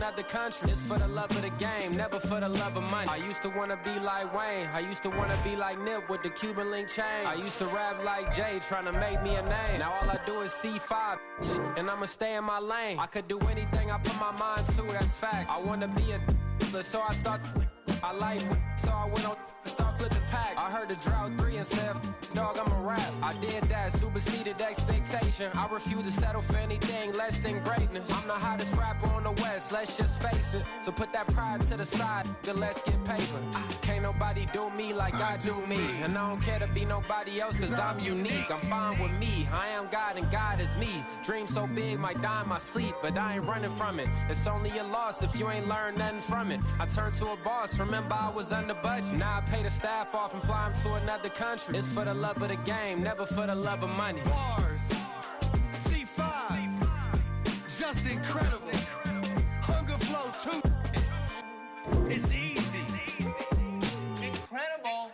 another country. It's for the love of the game, never for the love of money. I used to wanna be like Wayne, I used to wanna be like Nip with the Cuban link chain. I used to rap like Jay, trying to make me a name. Now all I do is C5, and I'ma stay in my lane. I could do anything I put my mind to, that's facts. I wanna be a so I start. I like so I went on start flipping packs. I heard the drought 3 and said, dog, I'm a rap. I did that, superseded expectation. I refuse to settle for anything less than greatness. I'm the hottest rapper on the West, let's just face it. So put that pride to the side, then let's get paper. Can't nobody do me like I do me. And I don't care to be nobody else, cause I'm unique. I'm fine with me, I am God and God is me. Dream so big, might die in my sleep, but I ain't running from it. It's only a loss if you ain't learned nothing from it. I turned to a boss, remember I was under budget. Now I pay the staff off and fly them to another country. It's for the love of the game, never for the love of money. Bars, C5, just incredible. Hunger Flow 2, it's easy. Incredible.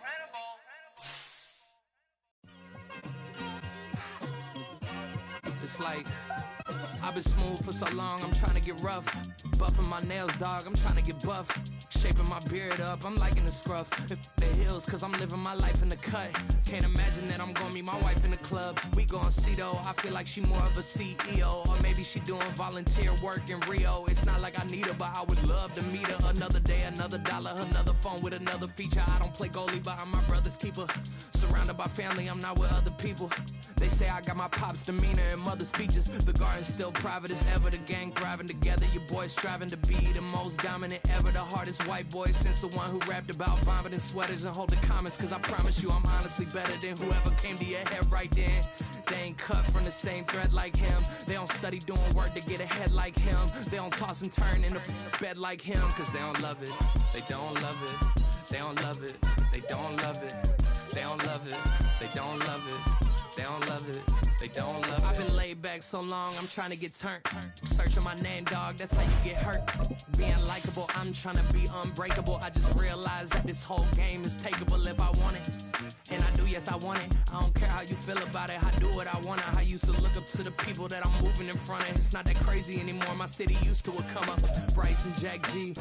Just like I've been smooth for so long, I'm trying to get rough. Buffing my nails, dog, I'm trying to get buff. Shaping my beard up, I'm liking the scruff. The hills, cause I'm living my life in the cut. Can't imagine that I'm gonna meet my wife in the club. We gon' see though, I feel like she more of a CEO. Or maybe she doing volunteer work in Rio. It's not like I need her, but I would love to meet her. Another day, another dollar, another phone with another feature. I don't play goalie, but I'm my brother's keeper. Surrounded by family, I'm not with other people. They say I got my pop's demeanor and mother's features. The garden's still private as ever, the gang thriving together. Your boys striving to be the most dominant ever. The hardest white boy since the one who rapped about vomiting sweaters and holding comments. Cause I promise you I'm honestly better than whoever came to your head right then. They ain't cut from the same thread like him. They don't study doing work to get ahead like him. They don't toss and turn in the bed like him. Cause they don't love it, they don't love it. They don't love it, they don't love it. They don't love it, they don't love it. They don't love it, they don't love it. I've been laid back so long, I'm trying to get turned. Searching my name, dog, that's how you get hurt. Being likable, I'm trying to be unbreakable. I just realized that this whole game is takeable if I want it. And I do, yes, I want it. I don't care how you feel about it, I do what I want. I used to look up to the people that I'm moving in front of. It's not that crazy anymore, my city used to it come up. Bryce and Jack G.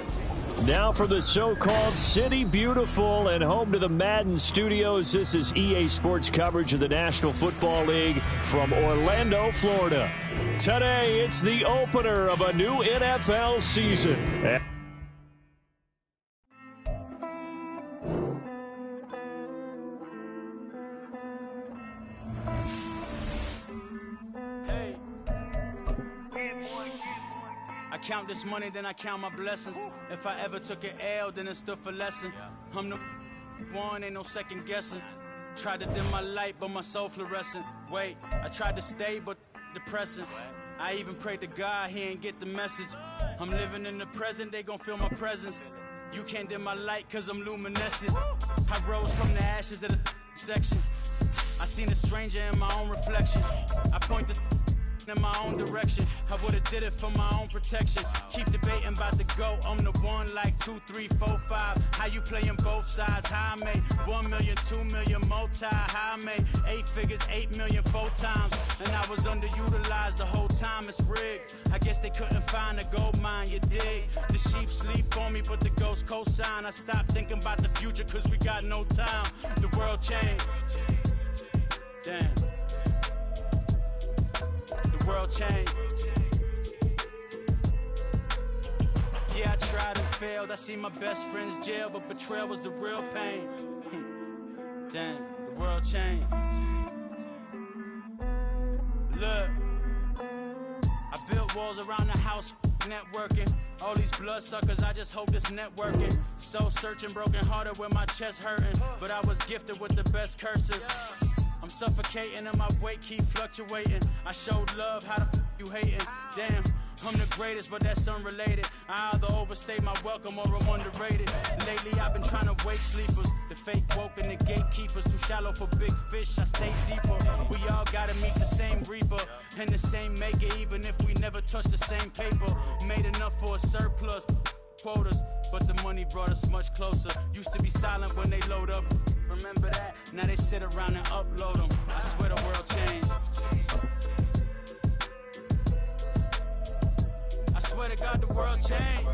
Now for the so-called City Beautiful and home to the Madden Studios, this is EA Sports coverage of the National Football League from Orlando, Florida. Today, it's the opener of a new NFL season. I count this money, then I count my blessings. If I ever took an L, then it stood for lesson. I'm the one, ain't no second guessing. Tried to dim my light, but my soul fluorescent. Wait, I tried to stay, but depressing. I even prayed to God, he ain't get the message. I'm living in the present, they gon' feel my presence. You can't dim my light, cause I'm luminescent. I rose from the ashes of the section. I seen a stranger in my own reflection. I point the in my own direction. I would've did it for my own protection. Keep debating about the GOAT. I'm the one like 2, 3, 4, 5. How you playing both sides? How I made 1 million, 2 million, multi. How I made 8 figures, 8 million, 4 times. And I was underutilized the whole time. It's rigged. I guess they couldn't find a gold mine, you dig? The sheep sleep on me, but the ghost co-sign. I stopped thinking about the future cause we got no time. The world changed. Damn. World change. Yeah, I tried and failed. I see my best friends jail, but betrayal was the real pain. Damn, the world changed. Look, I built walls around the house, networking. All these bloodsuckers, I just hope this networking. Soul searching, broken hearted with my chest hurting, but I was gifted with the best curses. I'm suffocating and my weight keep fluctuating. I showed love, how the you hating? Damn, I'm the greatest, but that's unrelated. I either overstay my welcome or I'm underrated. Lately I've been trying to wake sleepers. The fake woke and the gatekeepers. Too shallow for big fish, I stay deeper. We all gotta meet the same reaper and the same maker, even if we never touch the same paper. Made enough for a surplus. Quotas, but the money brought us much closer. Used to be silent when they load up. Remember that? Now they sit around and upload them. I swear the world changed. I swear to God the world changed.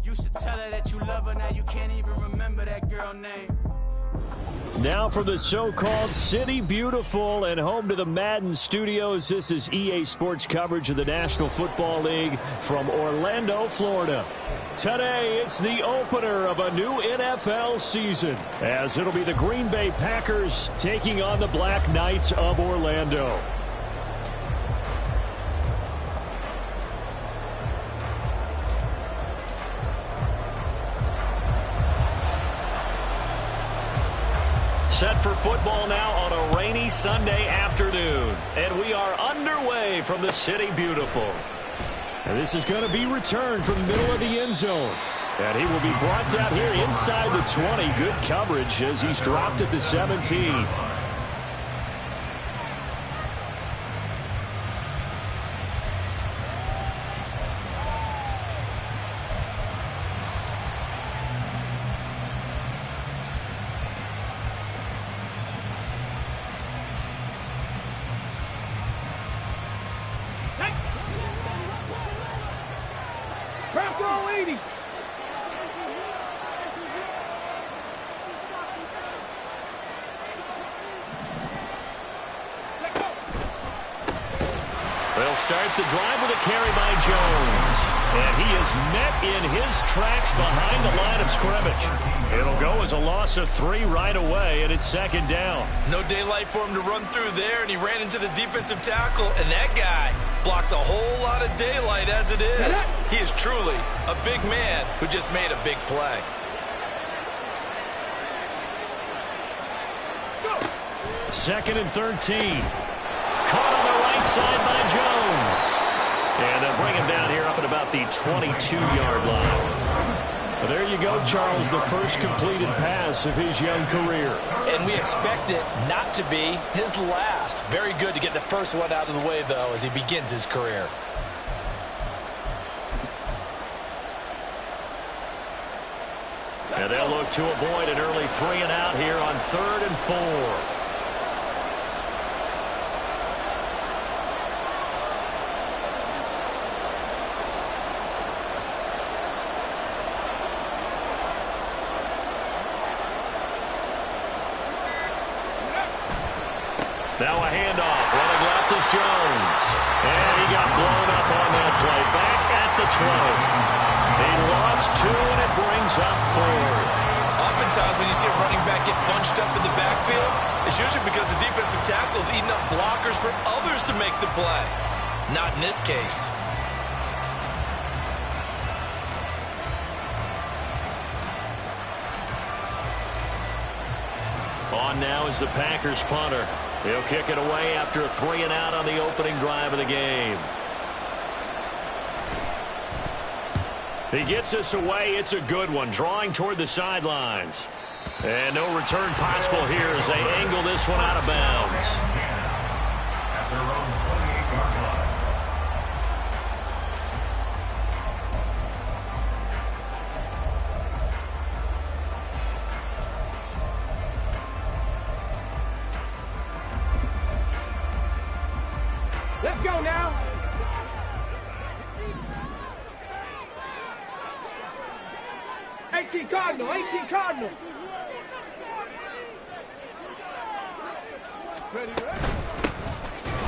Used to tell her that you love her, now you can't even remember that girl name. Now from the so-called City Beautiful and home to the Madden Studios, this is EA Sports coverage of the National Football League from Orlando, Florida. Today, it's the opener of a new NFL season, as it'll be the Green Bay Packers taking on the Black Knights of Orlando. Set for football now on a rainy Sunday afternoon. And we are underway from the City Beautiful. And this is going to be returned from the middle of the end zone. And he will be brought down here inside the 20. Good coverage as he's dropped at the 17. They'll start the drive with a carry by Jones. And he is met in his tracks behind the line of scrimmage. It'll go as a loss of 3 right away, and it's second down. No daylight for him to run through there, and he ran into the defensive tackle, and that guy blocks a whole lot of daylight as it is. He is truly a big man who just made a big play. Second and 13. Caught on the right side by Jones. And they'll bring him down here up at about the 22-yard line. Well, there you go, Charles, the first completed pass of his young career. And we expect it not to be his last. Very good to get the first one out of the way, though, as he begins his career. And they'll look to avoid an early 3 and out here on 3rd and 4. Now a handoff. Running left is Jones. And he got blown up on that play. Back at the 20. He lost 2, and it brings up 4. Oftentimes when you see a running back get bunched up in the backfield, it's usually because the defensive tackle is eating up blockers for others to make the play. Not in this case. On now is the Packers punter. He'll kick it away after a 3 and out on the opening drive of the game. He gets us away. It's a good one, drawing toward the sidelines. And no return possible here as they angle this one out of bounds. Let's go now. 18 Cardinal, 18 Cardinal.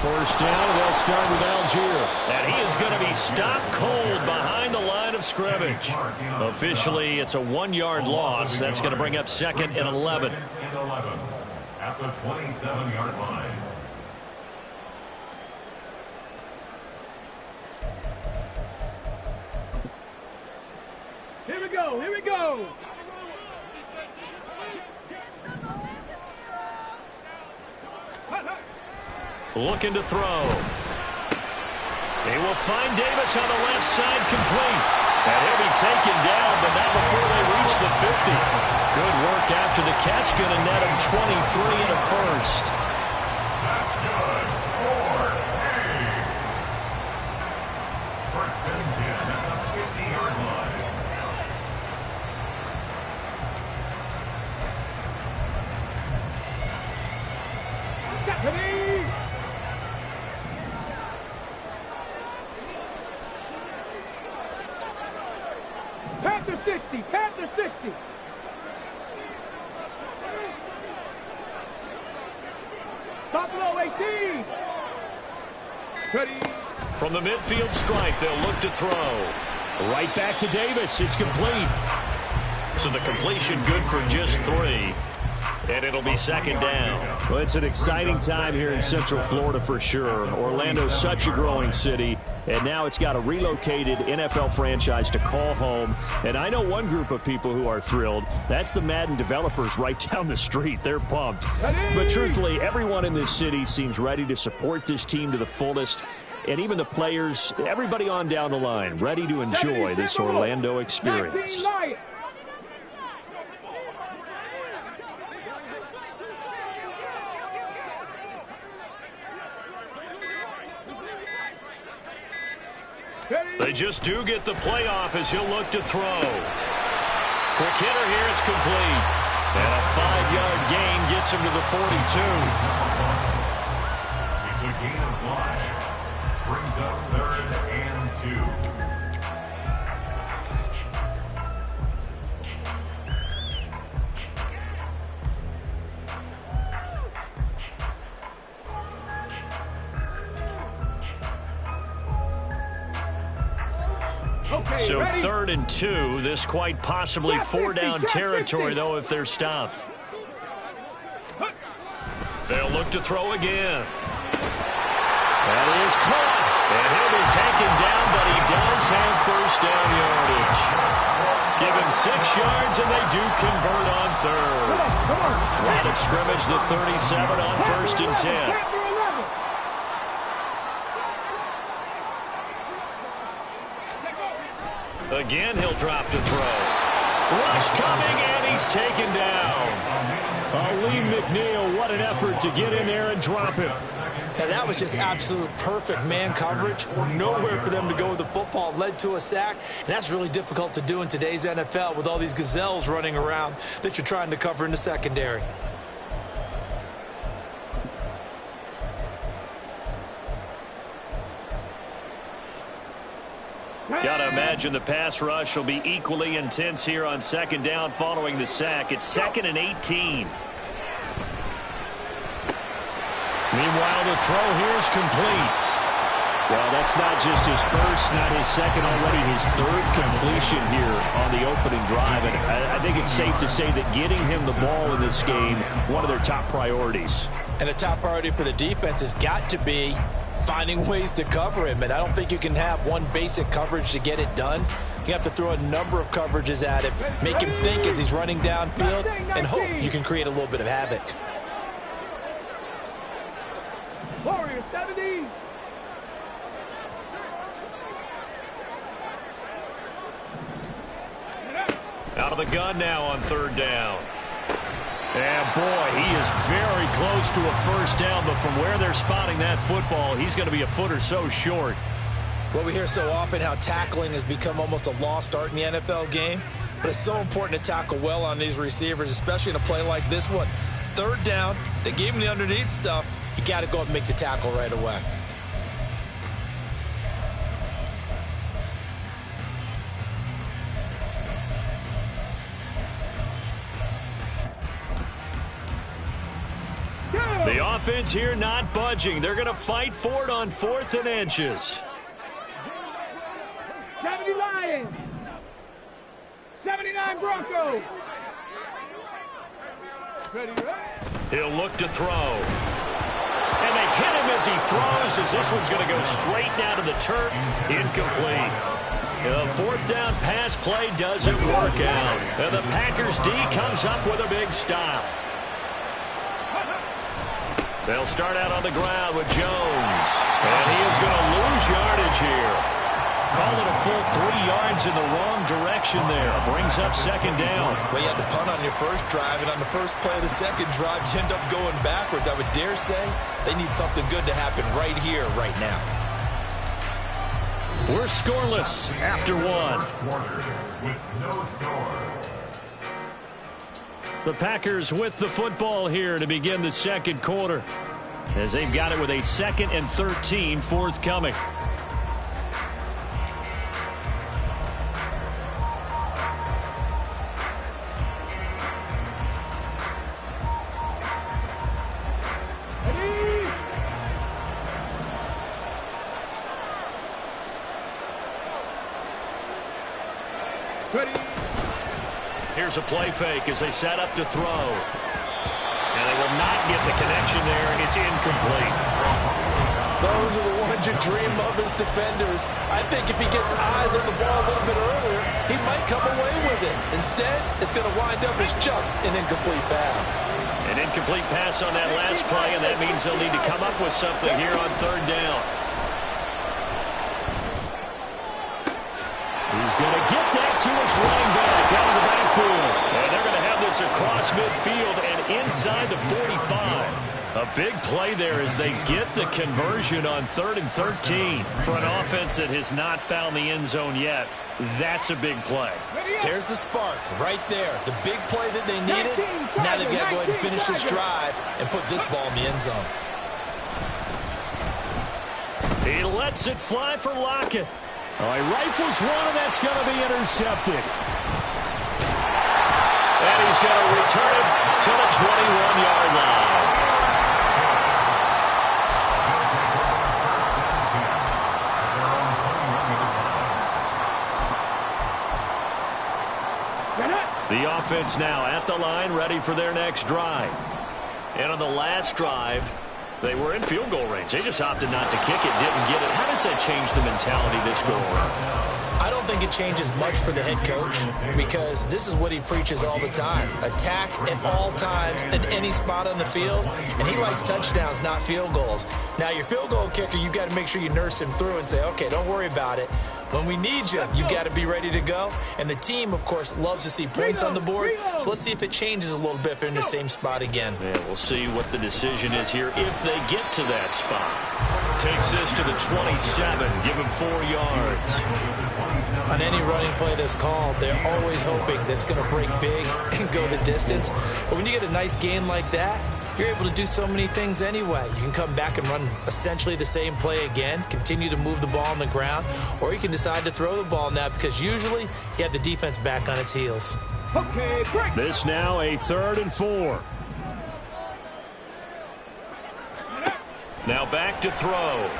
First down, they'll start with Algier. And he is going to be stopped cold behind the line of scrimmage. Officially, it's a 1-yard loss. That's going to bring up 2nd and 11. At the 27-yard line. Here we go, here we go. Looking to throw. He will find Davis on the left side, complete. And he'll be taken down, but not before they reach the 50. Good work after the catch. Going to net him 23 and a first. That's good. 4-8. First and 10 at the 50-yard line. Panther 60. Panther 60. Top low 18. Ready. From the midfield stripe, they'll look to throw. Right back to Davis. It's complete. So the completion good for just 3. And it'll be second down. Well, it's an exciting time here in Central Florida for sure. Orlando's such a growing city, and now it's got a relocated NFL franchise to call home. And I know one group of people who are thrilled. That's the Madden developers right down the street. They're pumped. But truthfully, everyone in this city seems ready to support this team to the fullest. And even the players, everybody on down the line, ready to enjoy this Orlando experience. They just do get the playoff as he'll look to throw. Quick hitter here, it's complete. And a 5-yard gain gets him to the 42. It's a gain of 5. Brings up 3rd and 2. Okay, so ready? 3rd and 2. This quite possibly 4-down territory, though, if they're stopped. They'll look to throw again. That is caught. And he'll be taken down, but he does have first down yardage. Give him 6 yards, and they do convert on 3rd. Line of scrimmage, the 37 on 1st and 10. Again, he'll drop to throw. Rush coming, and he's taken down. Lee McNeil, what an effort to get in there and drop him. And that was just absolute perfect man coverage. Nowhere for them to go with the football. Led to a sack, and that's really difficult to do in today's NFL with all these gazelles running around that you're trying to cover in the secondary. Got to imagine the pass rush will be equally intense here on 2nd down following the sack. It's 2nd and 18. Meanwhile, the throw here is complete. Well, that's not just his first, not his second, already his 3rd completion here on the opening drive. And I think it's safe to say that getting him the ball in this game, one of their top priorities. And the top priority for the defense has got to be finding ways to cover him. And I don't think you can have one basic coverage to get it done. You have to throw a number of coverages at him, make him think as he's running downfield, and hope you can create a little bit of havoc. Warriors 70. Out of the gun now on 3rd down. And boy, he is very close to a first down, but from where they're spotting that football, he's going to be a foot or so short. Well, we hear so often how tackling has become almost a lost art in the NFL game, but it's so important to tackle well on these receivers, especially in a play like this one. 3rd down, they gave him the underneath stuff. You got to go up and make the tackle right away. The offense here not budging. They're going to fight for it on 4th and inches. 70 Lions. 79 Broncos. Ready, He'll look to throw. And they hit him as he throws, as this one's going to go straight down to the turf. Incomplete. The 4th down pass play doesn't work out. And the Packers D comes up with a big stop. They'll start out on the ground with Jones. And he is going to lose yardage here. Call it a full 3 yards in the wrong direction there. Brings up 2nd down. Well, you had to punt on your first drive, and on the first play of the second drive, you end up going backwards. I would dare say they need something good to happen right here, right now. We're scoreless after 1. With no score. The Packers with the football here to begin the 2nd quarter, as they've got it with a 2nd and 13 forthcoming. Ready. Here's a play fake as they set up to throw. And they will not get the connection there, and it's incomplete. Those are the ones you dream of as defenders. I think if he gets eyes on the ball a little bit earlier, he might come away with it. Instead, it's going to wind up as just an incomplete pass. An incomplete pass on that last play, and that means they'll need to come up with something here on third down. He's going to get that to his running back out of the backfield. And they're going to have this across midfield and inside the 45. A big play there as they get the conversion on 3rd and 13 for an offense that has not found the end zone yet. That's a big play. There's the spark right there. The big play that they needed. Now they've got to go ahead and finish this drive and put this ball in the end zone. He lets it fly for Lockett. Oh, he rifles one, and that's going to be intercepted. And he's going to return it to the 21-yard line. The offense now at the line, ready for their next drive. And on the last drive, they were in field goal range. They just opted not to kick it, didn't get it. How does that change the mentality this go around? I don't think it changes much for the head coach because this is what he preaches all the time. Attack at all times in any spot on the field, and he likes touchdowns, not field goals. Now, your field goal kicker, you've got to make sure you nurse him through and say, okay, don't worry about it. When we need you, you've got to be ready to go. And the team, of course, loves to see points on the board. So let's see if it changes a little bit if they're in the same spot again. Yeah, we'll see what the decision is here if they get to that spot. Takes this to the 27, give him 4 yards. On any running play that's called, they're always hoping that it's going to break big and go the distance. But when you get a nice game like that, you're able to do so many things anyway. You can come back and run essentially the same play again, continue to move the ball on the ground, or you can decide to throw the ball now because usually you have the defense back on its heels. Okay, break. This now a 3rd and 4. Now back to throw.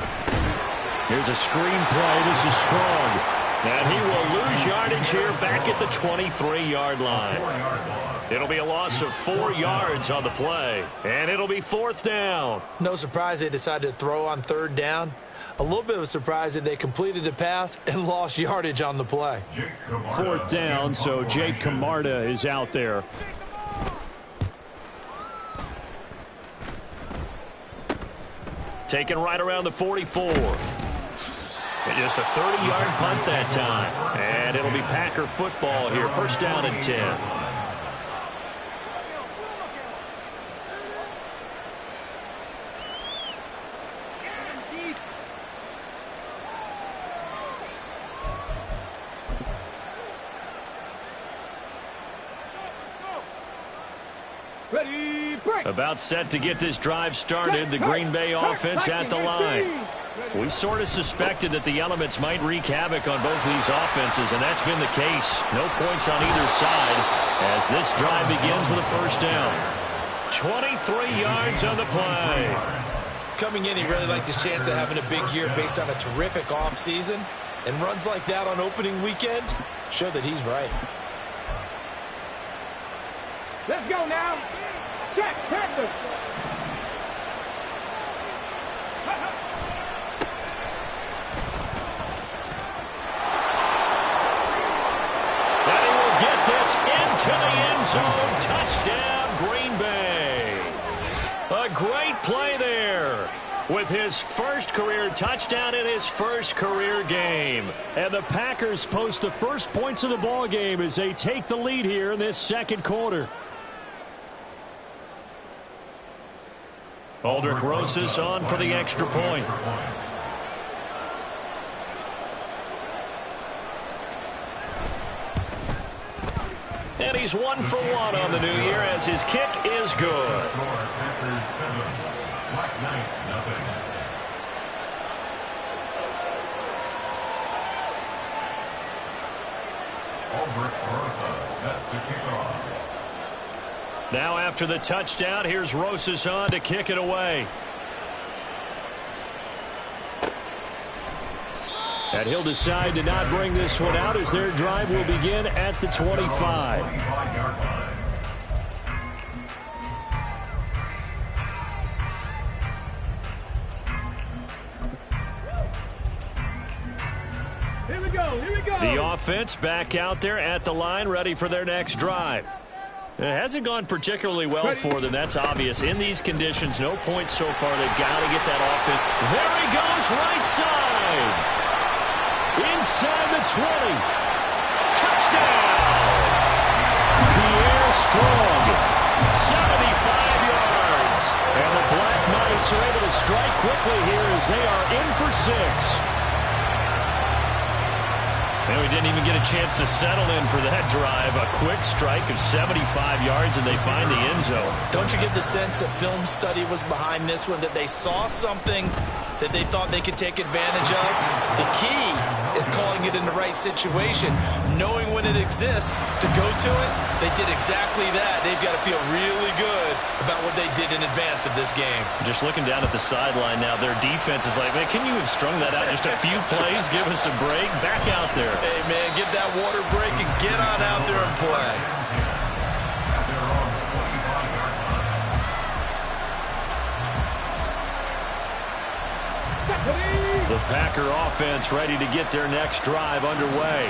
Here's a screen play. This is Strong. And he will lose yardage here back at the 23-yard line. It'll be a loss of 4 yards on the play. And it'll be 4th down. No surprise they decided to throw on 3rd down. A little bit of a surprise that they completed the pass and lost yardage on the play. 4th down, so Jake Camarda is out there. Taken right around the 44. And just a 30-yard punt that time. And it'll be Packer football here. 1st down and 10. Ready, break. About set to get this drive started. The Green Bay offense at the line. We sort of suspected that the elements might wreak havoc on both of these offenses, and that's been the case. No points on either side as this drive begins with a 1st down. 23 yards on the play. Coming in, he really liked his chance of having a big year based on a terrific offseason. And runs like that on opening weekend show that he's right. Let's go now. Check, Panthers. And he will get this into the end zone. Touchdown, Green Bay. A great play there with his first career touchdown in his first career game. And the Packers post the first points of the ball game as they take the lead here in this 2nd quarter. Aldrich Rosas on for the extra point. And he's 1 for 1 on the new year as his kick is good. Packers 7, Black Knights nothing. Aldrich Rosas set to kick off. Now after the touchdown, here's Rosas on to kick it away. And he'll decide to not bring this one out as their drive will begin at the 25. Here we go. The offense back out there at the line, ready for their next drive. It hasn't gone particularly well for them. That's obvious. In these conditions, no points so far. They've got to get that offense. There he goes, right side. Inside the 20. Touchdown. Pierre Strong. 75 yards. And the Black Knights are able to strike quickly here as they are in for 6. And we didn't even get a chance to settle in for that drive. A quick strike of 75 yards, and they find the end zone. Don't you get the sense that film study was behind this one, that they saw something that they thought they could take advantage of? The key is calling it in the right situation, knowing when it exists to go to it. They did exactly that. They've got to feel really good about what they did in advance of this game. Just looking down at the sideline now, their defense is like, man, can you have strung that out just a few plays? Give us a break. Back out there. Hey, man, get that water break and get on out there and play. The Packer offense ready to get their next drive underway.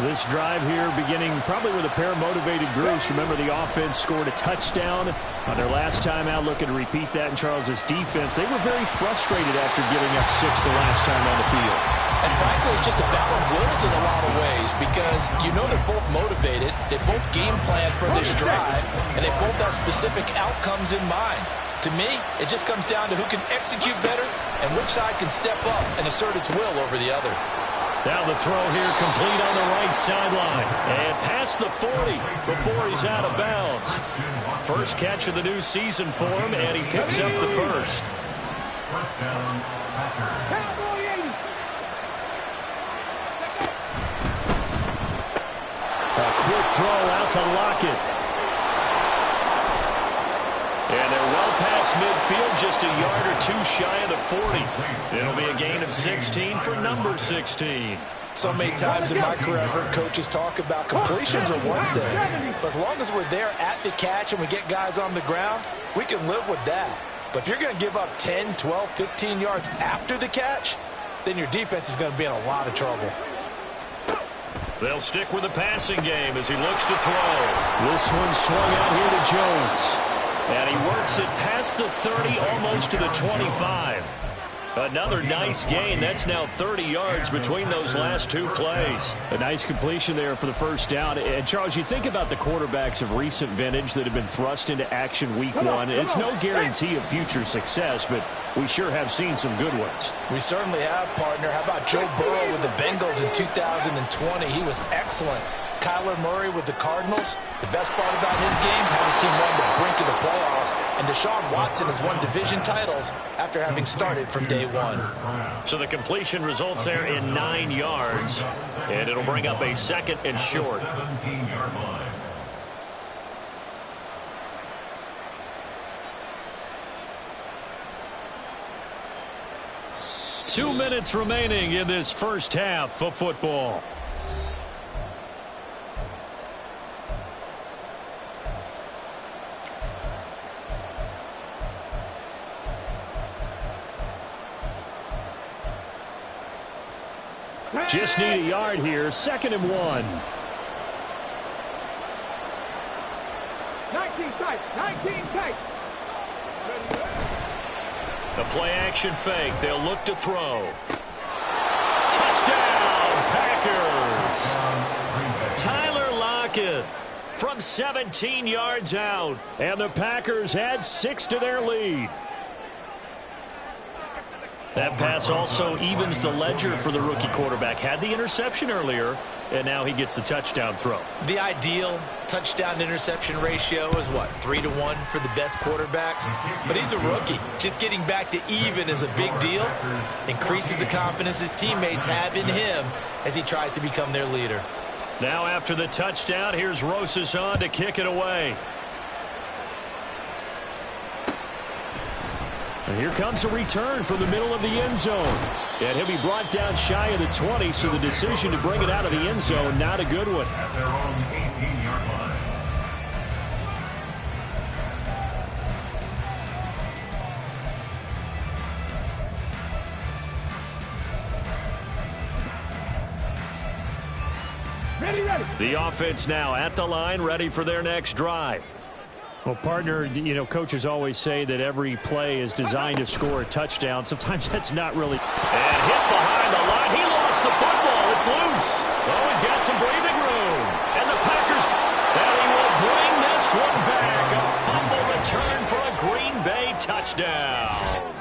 This drive here beginning probably with a pair of motivated groups. Remember, the offense scored a touchdown on their last time out. Looking to repeat that in Charles's defense. They were very frustrated after giving up 6 the last time on the field. And frankly, it's just a battle of wills in a lot of ways because you know they're both motivated. They both game plan for this drive, and they both have specific outcomes in mind. To me, it just comes down to who can execute better and which side can step up and assert its will over the other. Now the throw here complete on the right sideline. And past the 40 before he's out of bounds. First catch of the new season for him, and he picks up the first. First down, Packers. A quick throw out to Lockett. And they're well past midfield, just a yard or two shy of the 40. It'll be a gain of 16 for number 16. So many times in my career, I've heard coaches talk about completions are one thing. But as long as we're there at the catch and we get guys on the ground, we can live with that. But if you're going to give up 10, 12, 15 yards after the catch, then your defense is going to be in a lot of trouble. They'll stick with the passing game as he looks to throw. This one swung out here to Jones. And he works it past the 30, almost to the 25. Another nice gain. That's now 30 yards between those last two plays. A nice completion there for the first down. And, Charles, you think about the quarterbacks of recent vintage that have been thrust into action week one. It's no guarantee of future success, but we sure have seen some good ones. We certainly have, partner. How about Joe Burrow with the Bengals in 2020? He was excellent. Kyler Murray with the Cardinals. The best part about his game has his team run the brink of the playoffs. And Deshaun Watson has won division titles after having started from day one. So the completion results there in 9 yards. And it'll bring up a second and short. 17-yard line. Two minutes remaining in this first half of football. Just need a yard here. 2nd and 1. 19 tight. 19 tight. The play action fake. They'll look to throw. Touchdown, Packers. Tyler Lockett from 17 yards out. And the Packers add 6 to their lead. That pass also evens the ledger for the rookie quarterback. Had the interception earlier, and now he gets the touchdown throw. The ideal touchdown-interception ratio is, what, 3-to-1 for the best quarterbacks? But he's a rookie. Just getting back to even is a big deal. Increases the confidence his teammates have in him as he tries to become their leader. Now after the touchdown, here's Rosas on to kick it away. And here comes a return from the middle of the end zone. And he'll be brought down shy of the 20, so the decision to bring it out of the end zone, not a good one. At their own 18-yard line. Ready. The offense now at the line, ready for their next drive. Well, partner, you know, coaches always say that every play is designed to score a touchdown. Sometimes that's not really. And hit behind the line. He lost the football. It's loose. Oh, he's got some breathing room. And the Packers, and he will bring this one back. A fumble return for a Green Bay touchdown.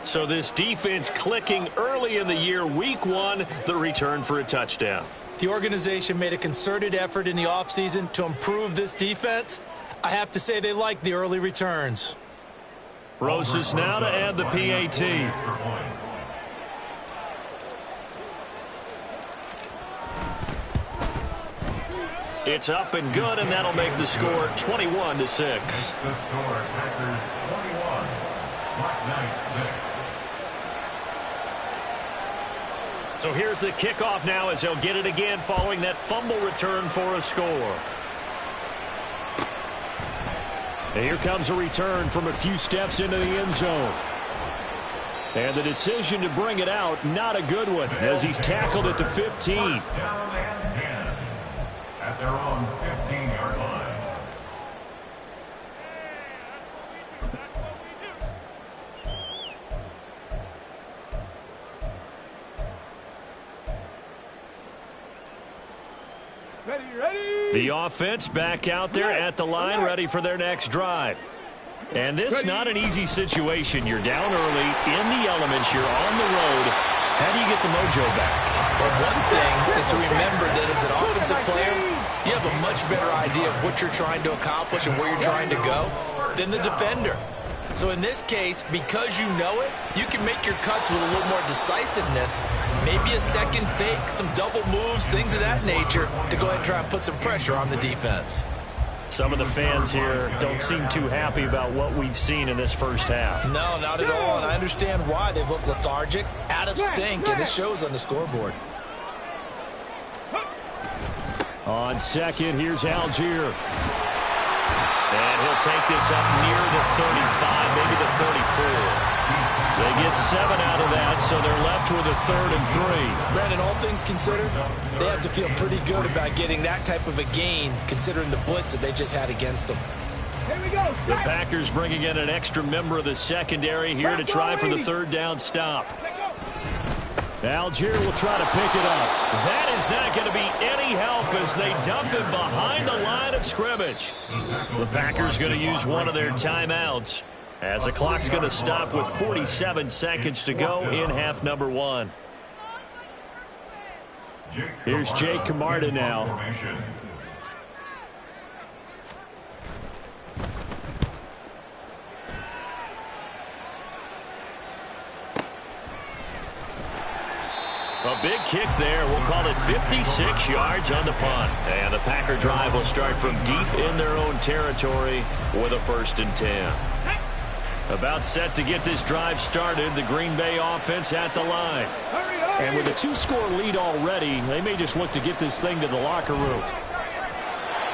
So this defense clicking early in the year, week 1, the return for a touchdown. The organization made a concerted effort in the offseason to improve this defense. I have to say they like the early returns. Rosas now to add the PAT. It's up and good, and that'll make the score 21-6. The score, Packers 21, Black Knights 6. So here's the kickoff now as they'll get it again following that fumble return for a score. And here comes a return from a few steps into the end zone. And the decision to bring it out, not a good one, as he's tackled at the 15. Down and 10 at their own 15-yard line. Ready. The offense back out there at the line, ready for their next drive. And this not an easy situation. You're down early, in the elements, you're on the road. How do you get the mojo back? Well, one thing is to remember that as an offensive player, you have a much better idea of what you're trying to accomplish and where you're trying to go than the defender. So in this case, because you know it, you can make your cuts with a little more decisiveness, maybe a second fake, some double moves, things of that nature, to go ahead and try and put some pressure on the defense. Some of the fans here don't seem too happy about what we've seen in this first half. No, not at all, and I understand why. They've looked lethargic, out of sync, and it shows on the scoreboard. On second, here's Algier. And he'll take this up near the 35, maybe the 34. They get 7 out of that, so they're left with a 3rd and 3. Brandon, all things considered, they have to feel pretty good about getting that type of a gain, considering the blitz that they just had against them. Here we go. The Packers bringing in an extra member of the secondary here to try for the 3rd down stop. Algier will try to pick it up. That is not going to be any help as they dump him behind the line of scrimmage. The Packers going to use one of their timeouts as the clock's going to stop with 47 seconds to go in half number 1. Here's Jake Camarda now. A big kick there. We'll call it 56 yards on the punt. And the Packer drive will start from deep in their own territory with a 1st and 10. About set to get this drive started. The Green Bay offense at the line. And with a 2-score lead already, they may just look to get this thing to the locker room.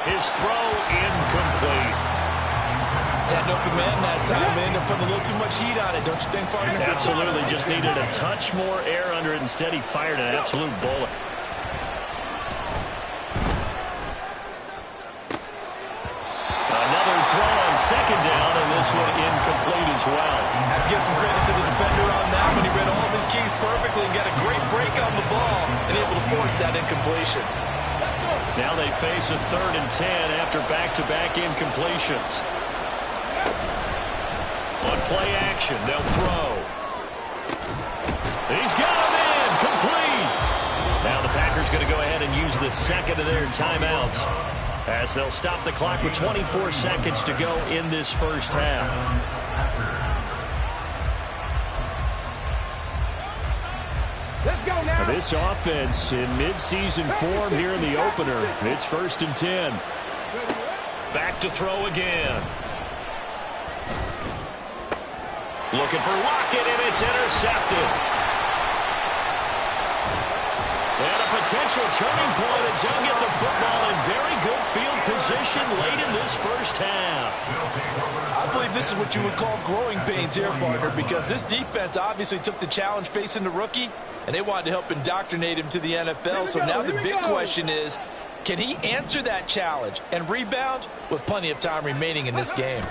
His throw incomplete. Had an open man that time. They ended up putting a little too much heat on it, don't you think, partner? Absolutely. Just needed a touch more air under it. Instead, he fired an absolute bullet. Another throw on 2nd down, and this one incomplete as well. Have to give some credit to the defender on that one. He read all of his keys perfectly and got a great break on the ball and able to force that incompletion. Now they face a 3rd and 10 after back-to-back incompletions. On play action, they'll throw. He's got him in, complete. Now the Packers going to go ahead and use the 2nd of their timeouts as they'll stop the clock with 24 seconds to go in this first half. Let's go now. This offense in midseason form here in the opener. It's 1st and 10. Back to throw again. Looking for Lockett, and it's intercepted. And a potential turning point as they'll get the football in very good field position late in this first half. I believe this is what you would call growing pains here, partner, because this defense obviously took the challenge facing the rookie, and they wanted to help indoctrinate him to the NFL. So now the big question is, can he answer that challenge and rebound with plenty of time remaining in this game?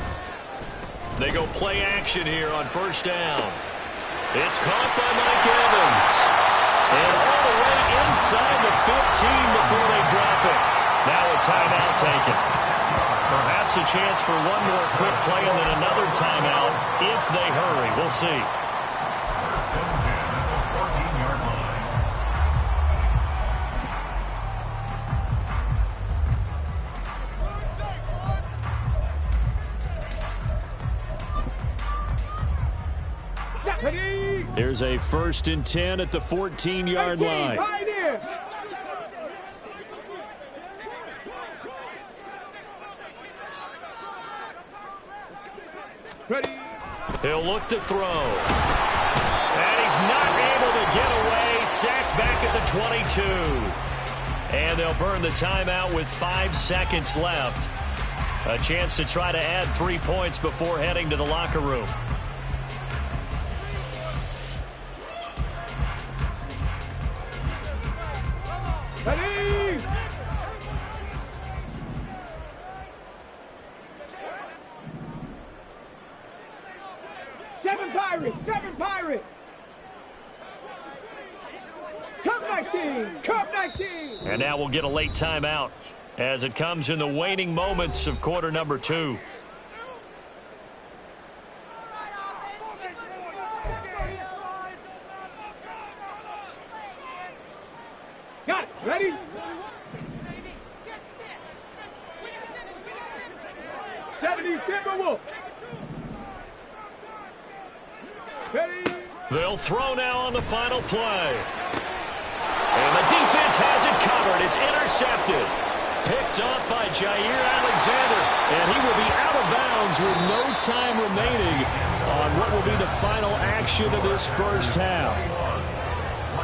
They go play action here on first down. It's caught by Mike Evans. And all the way inside the 15 before they drop it. Now a timeout taken. Perhaps a chance for one more quick play and then another timeout if they hurry. We'll see. First and 10 at the 14-yard line. There's a 1st and 10 at the 14-yard line. Ready. He'll look to throw. And he's not able to get away. Sacked back at the 22. And they'll burn the timeout with 5 seconds left. A chance to try to add 3 points before heading to the locker room. Ready. Seven Pirates. Cup 19. And now we'll get a late timeout as it comes in the waning moments of quarter number 2. Got it. Ready? Timberwolves. Ready? They'll throw now on the final play. And the defense has it covered. It's intercepted. Picked off by Jair Alexander. And he will be out of bounds with no time remaining on what will be the final action of this first half.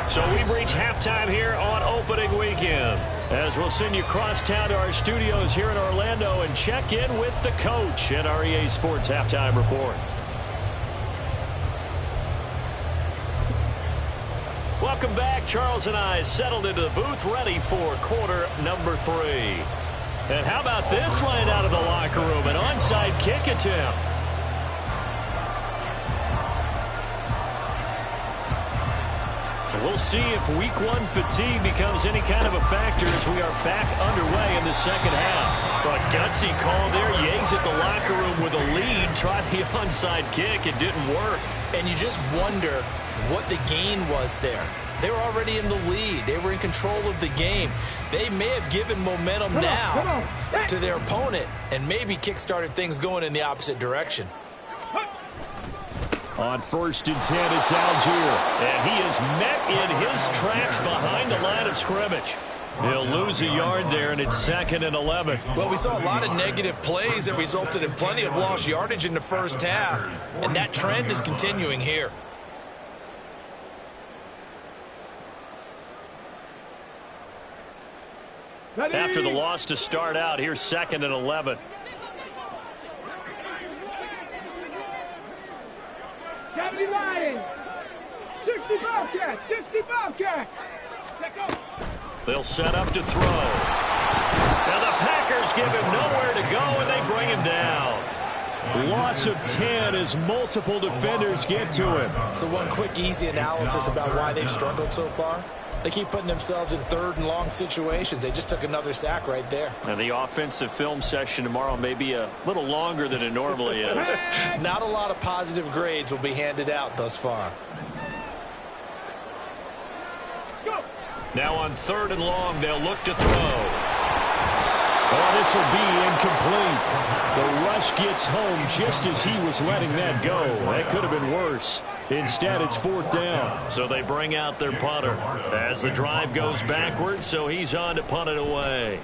So we've reached halftime here on opening weekend, as we'll send you cross town to our studios here in Orlando and check in with the coach at our EA Sports Halftime Report. Welcome back. Charles and I settled into the booth ready for quarter number 3. And how about this line out of the locker room? An onside kick attempt. We'll see if week 1 fatigue becomes any kind of a factor as we are back underway in the second half. But gutsy call there. Yates at the locker room with a lead. Tried the onside kick. It didn't work. And you just wonder what the gain was there. They were already in the lead. They were in control of the game. They may have given momentum now to their opponent and maybe kick-started things going in the opposite direction. On 1st and 10, it's Algier. And he is met in his tracks behind the line of scrimmage. He'll lose a yard there, and it's 2nd and 11. Well, we saw a lot of negative plays that resulted in plenty of lost yardage in the first half, and that trend is continuing here. Ready? After the loss to start out, here's 2nd and 11. 70 Lions. 60 Bobcats. 60 Bobcats. They'll set up to throw. Now the Packers give him nowhere to go, and they bring him down. Loss of 10 as multiple defenders get to him. So one quick, easy analysis about why they've struggled so far. They keep putting themselves in 3rd and long situations. They just took another sack right there. And the offensive film session tomorrow may be a little longer than it normally is. Not a lot of positive grades will be handed out thus far. Go. Now on 3rd and long, they'll look to throw. Oh, this will be incomplete. The rush gets home just as he was letting that go. That could have been worse. Instead, it's 4th down. So they bring out their punter as the drive goes backwards, so he's on to punt it away.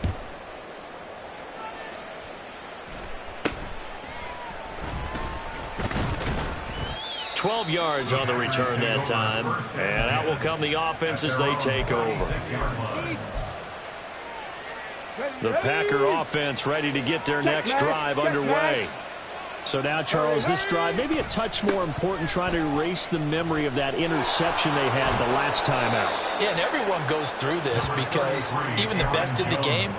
12 yards on the return that time. And out will come the offense as they take over. The Packer offense ready to get their next drive underway. So now, Charles, this drive maybe a touch more important, trying to erase the memory of that interception they had the last time out. Yeah, and everyone goes through this because even the best in the game,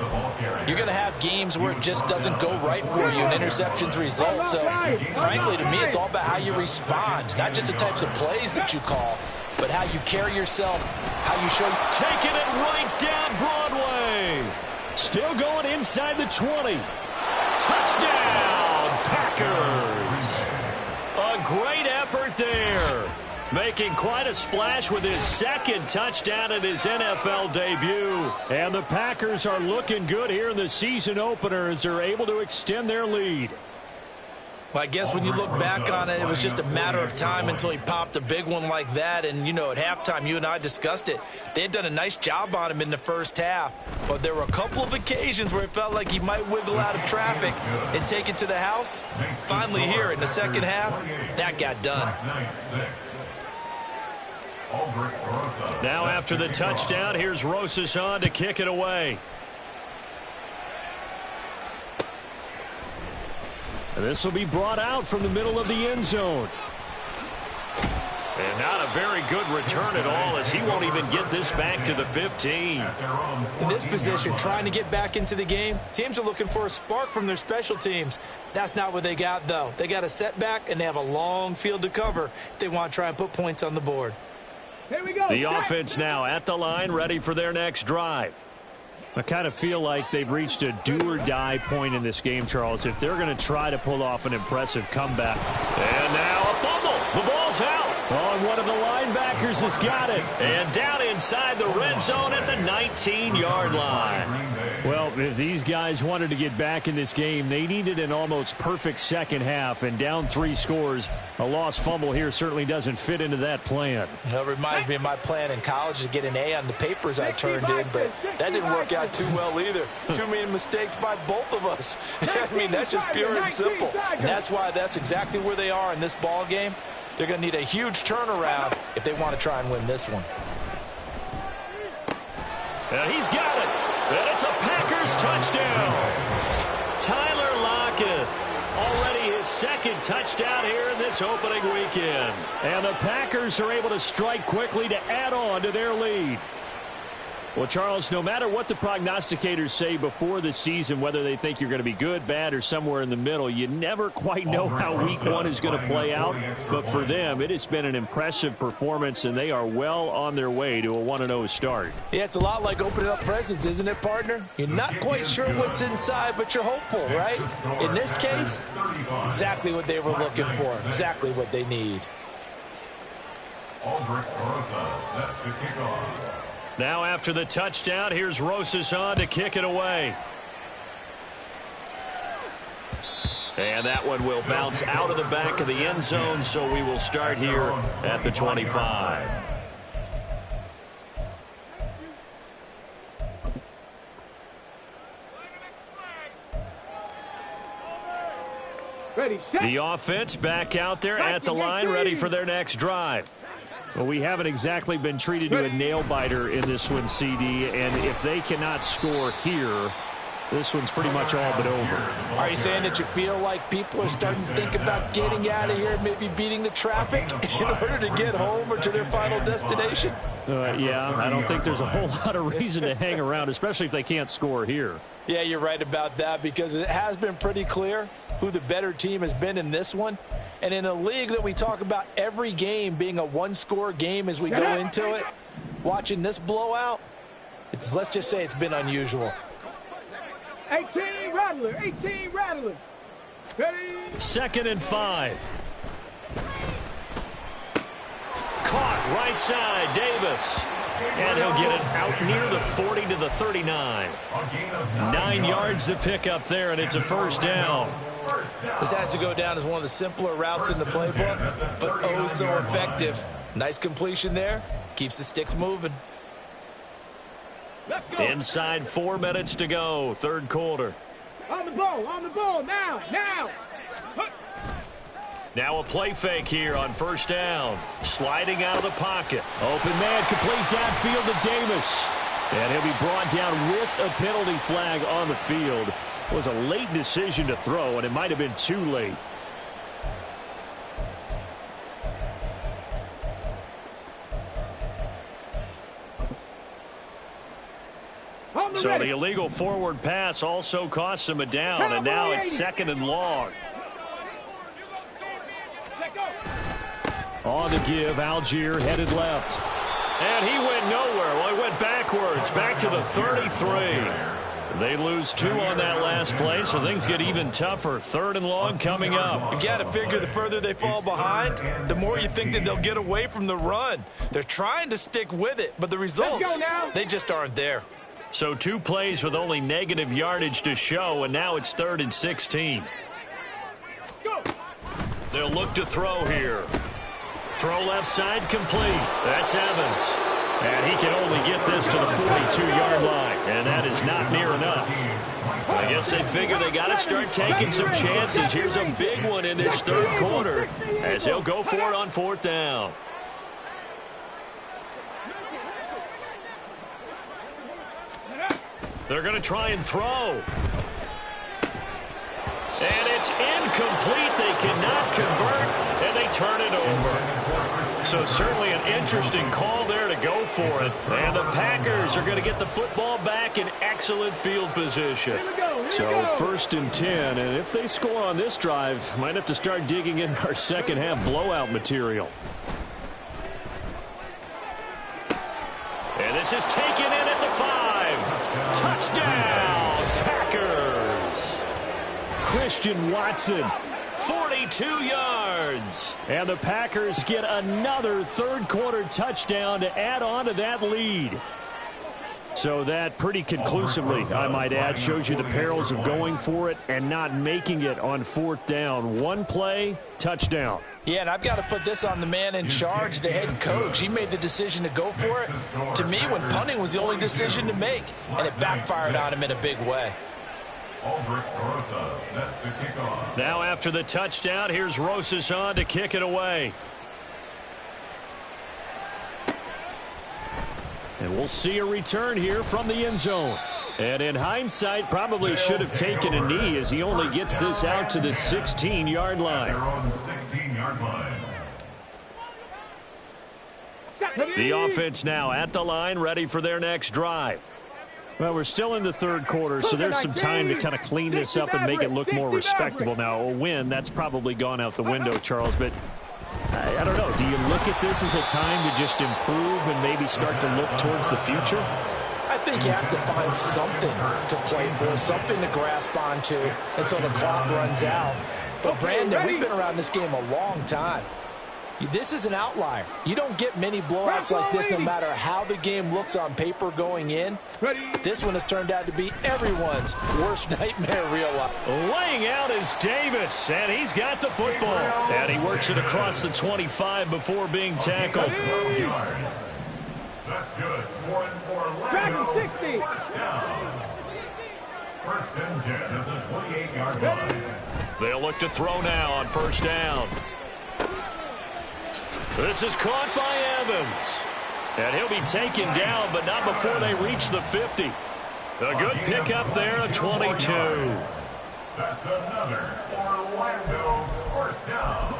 you're going to have games where it just doesn't go right for you and interceptions result. So, frankly, to me, it's all about how you respond, not just the types of plays that you call, but how you carry yourself, how you show. Taking it right down Broadway. Still going inside the 20. Touchdown, Packers. A great effort there. Making quite a splash with his second touchdown in his NFL debut. And the Packers are looking good here in the season opener as they're able to extend their lead. Well, I guess when you look back on it, it was just a matter of time until he popped a big one like that. And, you know, at halftime, you and I discussed it. They had done a nice job on him in the first half. But there were a couple of occasions where it felt like he might wiggle out of traffic and take it to the house. Finally here in the second half, that got done. Now after the touchdown, here's Rosas on to kick it away. And this will be brought out from the middle of the end zone. And not a very good return at all, as he won't even get this back to the 15. In this position, trying to get back into the game, teams are looking for a spark from their special teams. That's not what they got, though. They got a setback, and they have a long field to cover if they want to try and put points on the board. Here we go. The offense now at the line, ready for their next drive. I kind of feel like they've reached a do-or-die point in this game, Charles, if they're going to try to pull off an impressive comeback. And now a fumble. The ball's out. Oh, one of the linebackers has got it. And down inside the red zone at the 19-yard line. Well, if these guys wanted to get back in this game, they needed an almost perfect second half. And down 3 scores, a lost fumble here certainly doesn't fit into that plan. That reminds me of my plan in college to get an A on the papers I turned in, but that didn't work out too well either. Too many mistakes by both of us. I mean, that's just pure and simple. And that's why that's exactly where they are in this ball game. They're going to need a huge turnaround if they want to try and win this one. He's got it. And it's a Packers touchdown. Tyler Lockett, already his second touchdown here in this opening weekend. And the Packers are able to strike quickly to add on to their lead. Well, Charles, no matter what the prognosticators say before the season, whether they think you're going to be good, bad, or somewhere in the middle, you never quite know how week 1 is going to play out. But for them, it has been an impressive performance, and they are well on their way to a 1-0 start. Yeah, it's a lot like opening up presents, isn't it, partner? You're not quite sure what's inside, but you're hopeful, right? In this case, exactly what they were looking for, exactly what they need. Aldrich Rosas set to kick off. Now after the touchdown, here's Rosas on to kick it away. And that one will bounce out of the back of the end zone, so we will start here at the 25. Ready, set. The offense back out there at the line, ready for their next drive. Well, we haven't exactly been treated to a nail-biter in this one, CD, and if they cannot score here, this one's pretty much all but over. Are you saying that you feel like people are starting to think about getting out of here and maybe beating the traffic in order to get home or to their final destination? Yeah, I don't think there's a whole lot of reason to hang around, especially if they can't score here. Yeah, you're right about that, because it has been pretty clear who the better team has been in this one. And in a league that we talk about every game being a one-score game as we go into it, watching this blowout, let's just say it's been unusual. 18 Rattler, 18 Rattler. Ready? 2nd and 5. Caught right side, Davis. And he'll get it out near the 40 to the 39. 9 yards to pick up there, and it's a first down. This has to go down as one of the simpler routes in the playbook, but oh so effective. Nice completion there. Keeps the sticks moving. Let's go. Inside 4 minutes to go, 3rd quarter. On the ball, now. Now a play fake here on first down. Sliding out of the pocket. Open man, complete downfield to Davis. And he'll be brought down with a penalty flag on the field. It was a late decision to throw, and it might have been too late. So the illegal forward pass also cost him a down, and now it's 2nd and long. On the give, Algier headed left. And he went nowhere. Well, he went backwards, back to the 33. They lose 2 on that last play, so things get even tougher. 3rd and long coming up. You've got to figure the further they fall behind, the more you think that they'll get away from the run. They're trying to stick with it, but the results, they just aren't there. So 2 plays with only negative yardage to show, and now it's 3rd and 16. They'll look to throw here. Throw left side complete. That's Evans. And he can only get this to the 42-yard line, and that is not near enough. I guess they figure they got to start taking some chances. Here's a big one in this 3rd quarter as he'll go for it on 4th down. They're going to try and throw. And it's incomplete. They cannot convert, and they turn it over. So certainly an interesting call there to go for it. And the Packers are going to get the football back in excellent field position. So 1st and 10, and if they score on this drive, might have to start digging in our second half blowout material. And this is taken in at the 5. Touchdown, Packers. Christian Watson, 42 yards. And the Packers get another 3rd quarter touchdown to add on to that lead. So that pretty conclusively, I might add, shows you the perils of going for it and not making it on 4th down. 1 play, touchdown. Yeah, and I've got to put this on the man in charge, the head coach. He made the decision to go for it. To me, when punting was the only decision to make, and it backfired on him in a big way. Now after the touchdown, here's Rosas on to kick it away. And we'll see a return here from the end zone. And in hindsight, probably should have taken a knee as he only gets this out to the 16-yard line. The offense now at the line, ready for their next drive. Well, we're still in the 3rd quarter, so there's some time to kind of clean this up and make it look more respectable. Now, a win, that's probably gone out the window, Charles, but I don't know. Do you look at this as a time to just improve and maybe start to look towards the future? I think you have to find something to play for, something to grasp onto until the clock runs out. But, Brandon, we've been around this game a long time. This is an outlier. You don't get many blowouts like this no matter how the game looks on paper going in. This one has turned out to be everyone's worst nightmare real life. Laying out is Davis, and he's got the football. And he works it across the 25 before being tackled. That's good. 4 Dragon 60. First and 10 at the 28-yard line. They'll look to throw now on 1st down. This is caught by Evans. And he'll be taken down, but not before they reach the 50. A good pickup there at 22. That's another Orlando first down.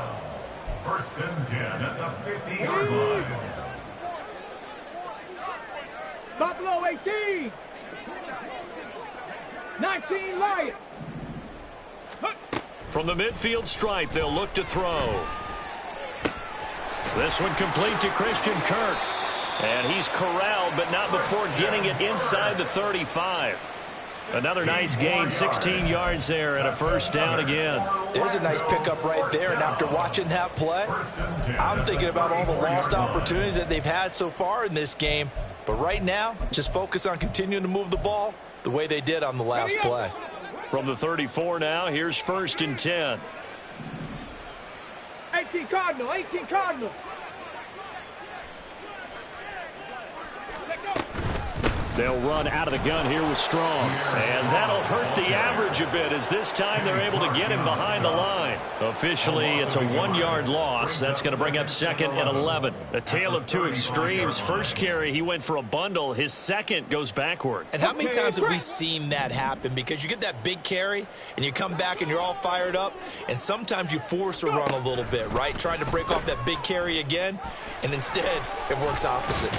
First and 10 at the 50-yard line. Buffalo 18. 19 Lions. From the midfield stripe, they'll look to throw. This one complete to Christian Kirk. And he's corralled, but not before getting it inside the 35. Another nice gain, 16 yards there, and a first down again. There's a nice pickup right there, and after watching that play, I'm thinking about all the lost opportunities that they've had so far in this game. But right now, just focus on continuing to move the ball the way they did on the last play. From the 34 now, here's 1st and 10. 18 Cardinal, 18 Cardinal. They'll run out of the gun here with Strong. And that'll hurt the average a bit as this time they're able to get him behind the line. Officially, it's a 1-yard loss. That's going to bring up 2nd and 11. A tale of two extremes. First carry, he went for a bundle. His second goes backward. And how many times have we seen that happen? Because you get that big carry, and you come back and you're all fired up, and sometimes you force a run a little bit, right? Trying to break off that big carry again, and instead it works opposite.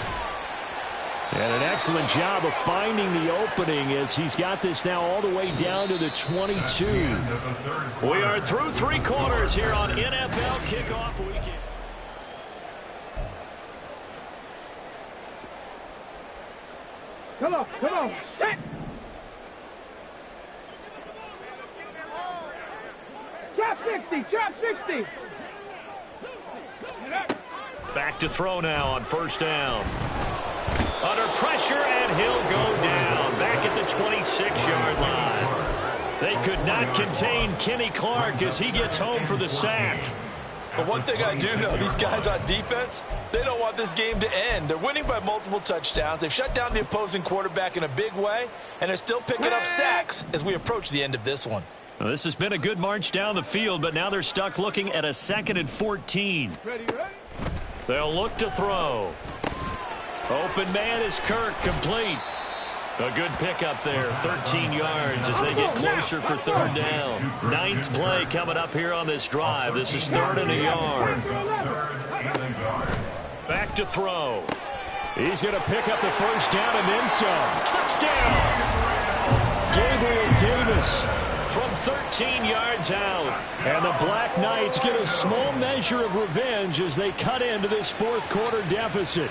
And an excellent job of finding the opening as he's got this now all the way down to the 22. We are through 3 quarters here on NFL Kickoff Weekend. Come on, set! Drop 60! Back to throw now on first down. Under pressure, and he'll go down. Back at the 26-yard line. They could not contain Kenny Clark as he gets home for the sack. But one thing I do know, these guys on defense, they don't want this game to end. They're winning by multiple touchdowns. They've shut down the opposing quarterback in a big way, and they're still picking up sacks as we approach the end of this one. Well, this has been a good march down the field, but now they're stuck looking at a 2nd and 14. Ready? They'll look to throw. Open man is Kirk, complete. A good pickup there, 13 yards as they get closer for 3rd down. 9th play coming up here on this drive. This is 3rd and a yard. Back to throw. He's going to pick up the first down and then some. Touchdown! Gabriel Davis from 13 yards out. And the Black Knights get a small measure of revenge as they cut into this 4th quarter deficit.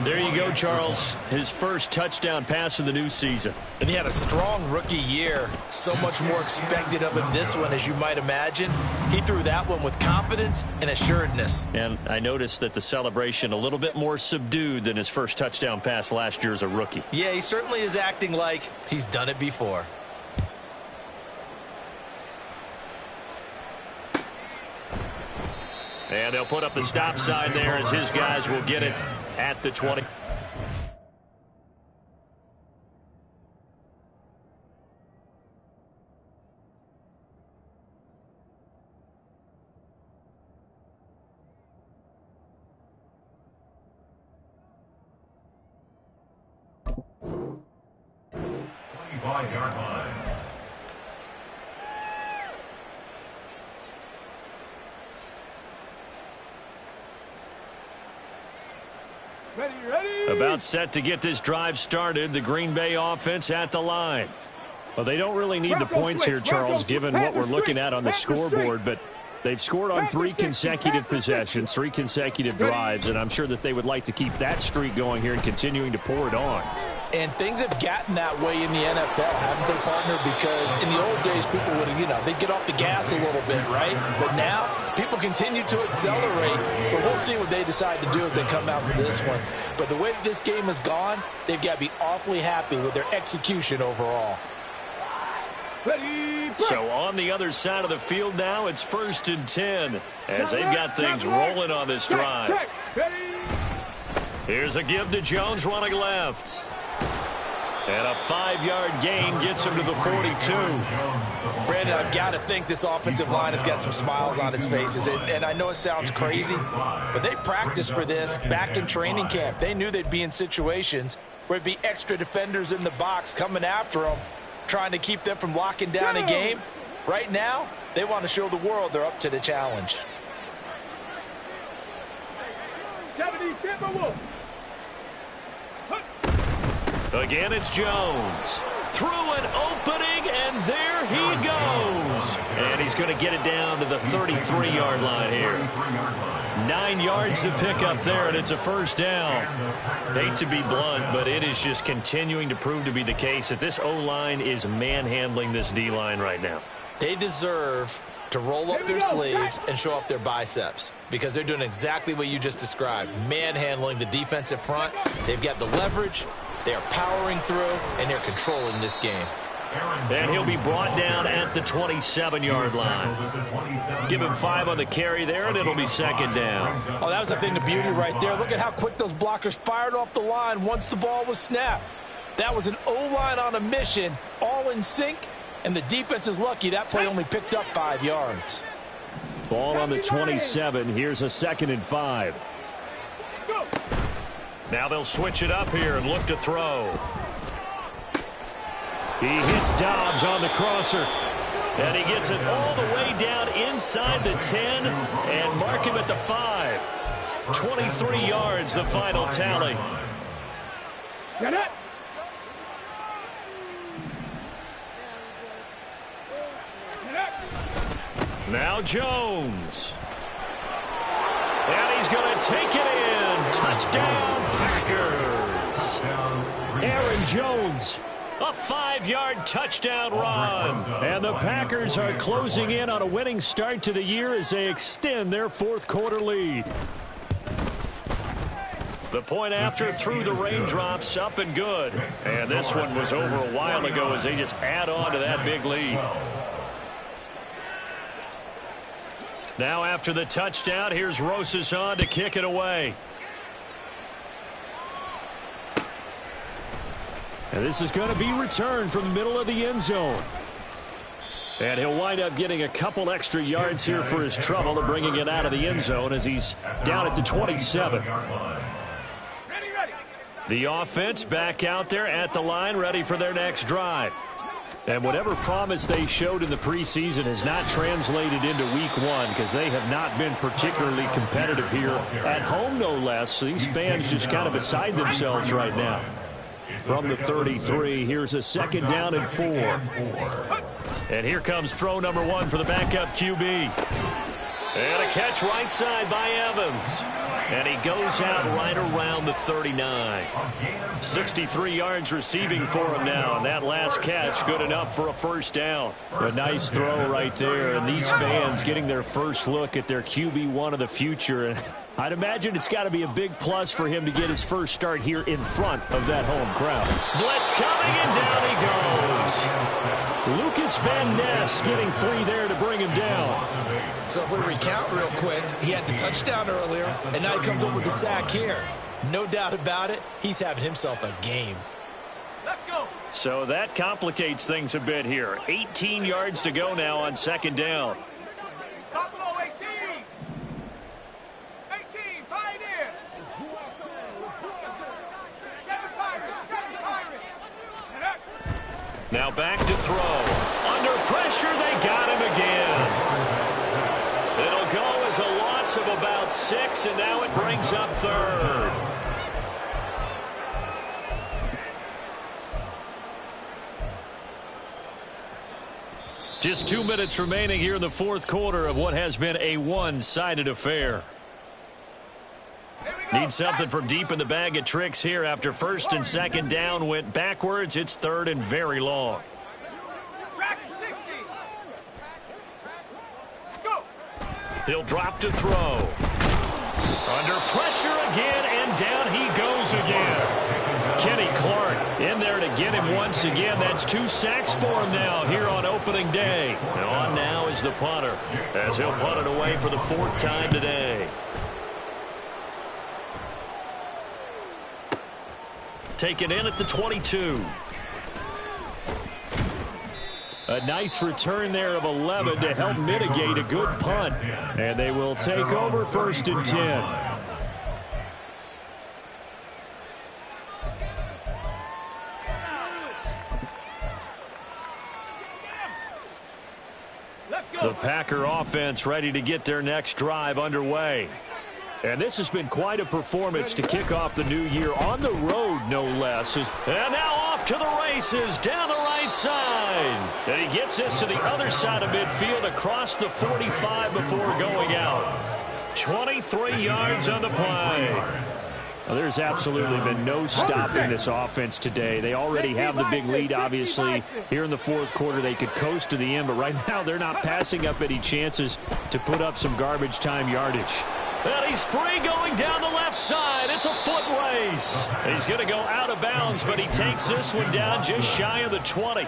There you go, Charles. His first touchdown pass of the new season. And he had a strong rookie year. So much more expected of him this one, as you might imagine. He threw that one with confidence and assuredness. And I noticed that the celebration a little bit more subdued than his first touchdown pass last year as a rookie. Yeah, he certainly is acting like he's done it before. And they'll put up the stop sign there as his guys will get it at the 20. Yard line. Ready? About set to get this drive started. The Green Bay offense at the line. Well, they don't really need the points here, Charles, given what we're looking at on the scoreboard, but they've scored on 3 consecutive possessions, 3 consecutive drives, and I'm sure that they would like to keep that streak going here and continuing to pour it on. And things have gotten that way in the NFL, haven't they, partner? Because in the old days, people would, they'd get off the gas a little bit, right? But now, people continue to accelerate. But we'll see what they decide to do as they come out for this one. But the way that this game has gone, they've got to be awfully happy with their execution overall. So on the other side of the field now, it's 1st and 10 as they've got things rolling on this drive. Here's a give to Jones running left. And a 5-yard gain gets him to the 42. Brandon, I've got to think this offensive line has got some smiles on its faces. And I know it sounds crazy, but they practiced for this back in training camp. They knew they'd be in situations where there'd be extra defenders in the box coming after them, trying to keep them from locking down a game. Right now, they want to show the world they're up to the challenge. Again, it's Jones. Through an opening, and there he goes. And he's going to get it down to the 33-yard line here. 9 yards to pick up there, and it's a first down. Hate to be blunt, but it is just continuing to prove to be the case that this O-line is manhandling this D-line right now. They deserve to roll up their sleeves and show up their biceps because they're doing exactly what you just described, manhandling the defensive front. They've got the leverage. They are powering through, and they're controlling this game. And he'll be brought down at the 27-yard line. Give him 5 on the carry there, and it'll be second down. Oh, that was a thing of beauty right there. Look at how quick those blockers fired off the line once the ball was snapped. That was an O-line on a mission, all in sync, and the defense is lucky that play only picked up 5 yards. Ball on the 27. Here's a 2nd and 5. Now they'll switch it up here and look to throw. He hits Dobbs on the crosser. And he gets it all the way down inside the 10 and mark him at the 5. 23 yards, the final tally. Get it. Now Jones. And he's going to take it in. Touchdown, Packers. Aaron Jones. A 5-yard touchdown run. And the Packers are closing in on a winning start to the year as they extend their 4th quarter lead. The point after through the raindrops, up and good. And this one was over a while ago as they just add on to that big lead. Now after the touchdown, here's Rosas on to kick it away. And this is going to be returned from the middle of the end zone. And he'll wind up getting a couple extra yards here for his trouble of bringing it out of the end zone as he's down at the 27. The offense back out there at the line, ready for their next drive. And whatever promise they showed in the preseason has not translated into week 1 because they have not been particularly competitive here at home, no less. So these fans just kind of beside themselves right now. From the 33, here's a 2nd down and 4. And here comes throw number 1 for the backup QB. And a catch right side by Evans. And he goes out right around the 39. 63 yards receiving for him now. And that last catch good enough for a 1st down. A nice throw right there. And these fans getting their first look at their QB1 of the future. And I'd imagine it's got to be a big plus for him to get his first start here in front of that home crowd. Blitz coming, and down he goes. Lucas Van Ness getting 3 there to bring him down. So if we recount real quick, he had the touchdown earlier, and now he comes up with the sack here. No doubt about it, he's having himself a game. Let's go. So that complicates things a bit here. 18 yards to go now on 2nd down. Buffalo 18. 18, Pioneer. 7 Pirates, 7 Pirates. Now back to throw. Under pressure, they got him again. It'll go as a loss of about 6, and now it brings up 3rd. Just 2 minutes remaining here in the 4th quarter of what has been a one-sided affair. Need something from deep in the bag of tricks here after 1st and 2nd down went backwards. It's 3rd and very long. He'll drop to throw. Under pressure again, and down he goes again. Kenny Clark in there to get him once again. That's 2 sacks for him now here on opening day. And on now is the punter, as he'll punt it away for the 4th time today. Taken in at the 22. A nice return there of 11 to help mitigate a good punt. And they will take over 1st and 10. The Packer offense ready to get their next drive underway. And this has been quite a performance to kick off the new year on the road, no less. And now off to the races down the right side. And he gets this to the other side of midfield across the 45 before going out. 23 yards on the play. Well, there's absolutely been no stopping this offense today. They already have the big lead, obviously. Here in the 4th quarter, they could coast to the end, but right now they're not passing up any chances to put up some garbage time yardage. And he's free going down the left side. It's It's a foot race. He's going to go out of bounds, but he takes this one down just shy of the 20.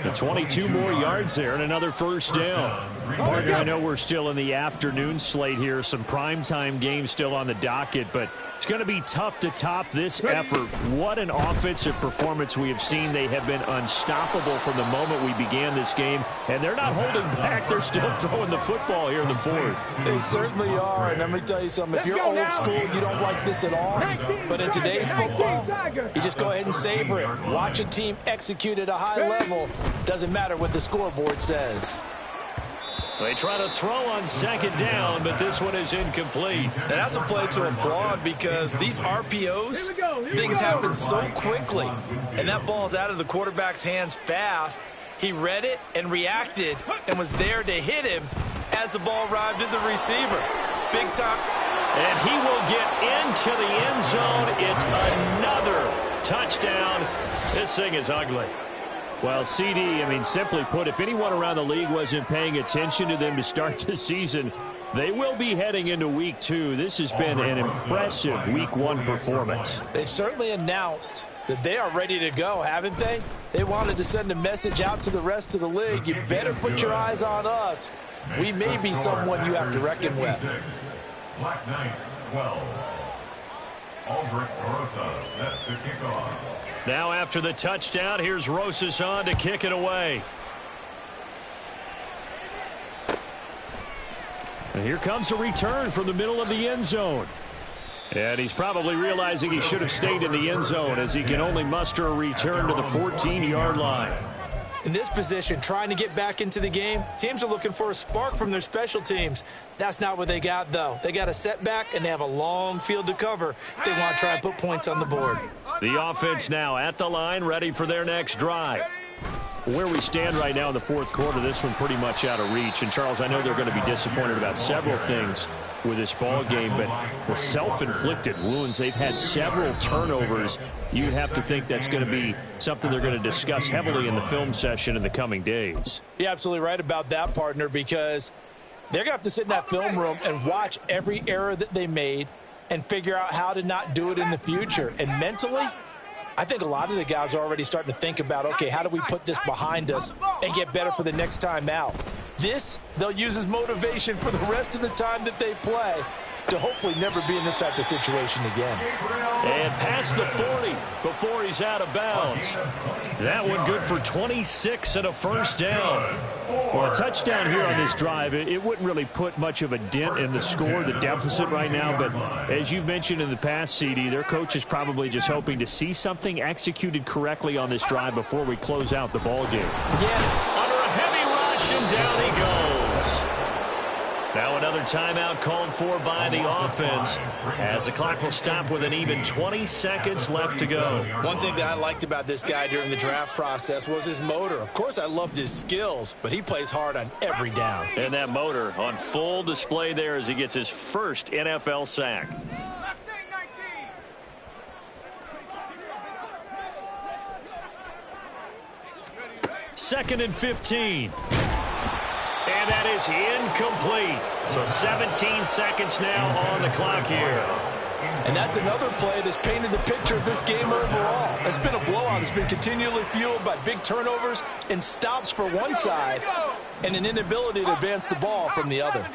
The 22 more yards there and another first down. Partner, I know we're still in the afternoon slate here. Some primetime games still on the docket, but it's going to be tough to top this effort. What an offensive performance we have seen. They have been unstoppable from the moment we began this game, and they're not holding back. They're still throwing the football here in the fourth. They certainly are, and let me tell you something. If you're old school, you don't like this at all. But in today's football, you just go ahead and savor it. Watch a team execute at a high level. Doesn't matter what the scoreboard says. They try to throw on second down, but this one is incomplete. And that's a play to applaud because these RPOs, things happen so quickly. And that ball's out of the quarterback's hands fast. He read it and reacted and was there to hit him as the ball arrived at the receiver. Big time. And he will get into the end zone. It's another touchdown. This thing is ugly. Well, CD, I mean, simply put, if anyone around the league wasn't paying attention to them to start the season, they will be heading into week 2. This has been an impressive week 1 performance. They've certainly announced that they are ready to go, haven't they? They wanted to send a message out to the rest of the league. You better put your eyes on us. We may be someone you have to reckon with. Black Knights 12. Aldrich Rosas set to kick off. Now after the touchdown, here's Rosas on to kick it away. And here comes a return from the middle of the end zone. And he's probably realizing he should have stayed in the end zone as he can only muster a return to the 14-yard line. In this position, trying to get back into the game, teams are looking for a spark from their special teams. That's not what they got, though. They got a setback, and they have a long field to cover if they want to try and put points on the board. The offense now at the line, ready for their next drive. Where we stand right now in the fourth quarter, this one pretty much out of reach. And, Charles, I know they're going to be disappointed about several things with this ball game, but the self-inflicted wounds, they've had several turnovers. You'd have to think that's going to be something they're going to discuss heavily in the film session in the coming days. You're absolutely right about that, partner, because they're going to have to sit in that film room and watch every error that they made and figure out how to not do it in the future. And mentally, I think a lot of the guys are already starting to think about, okay, how do we put this behind us and get better for the next time out? This, they'll use as motivation for the rest of the time that they play to hopefully never be in this type of situation again. And past the 40 before he's out of bounds. That one good for 26 and a first down. Well, a touchdown here on this drive, it wouldn't really put much of a dent in the score, the deficit right now. But as you've mentioned in the past, CD, their coach is probably just hoping to see something executed correctly on this drive before we close out the ball game. Yeah. Under a heavy rush, and down he goes. Now another timeout called for by the offense as the clock will stop with an even 20 seconds left to go. One thing that I liked about this guy during the draft process was his motor. Of course, I loved his skills, but he plays hard on every down. And that motor on full display there as he gets his first NFL sack. Second and 15. And that is incomplete. So 17 seconds now on the clock here. And that's another play that's painted the picture of this game overall. It's been a blowout. It's been continually fueled by big turnovers and stops for one side and an inability to advance the ball from the other.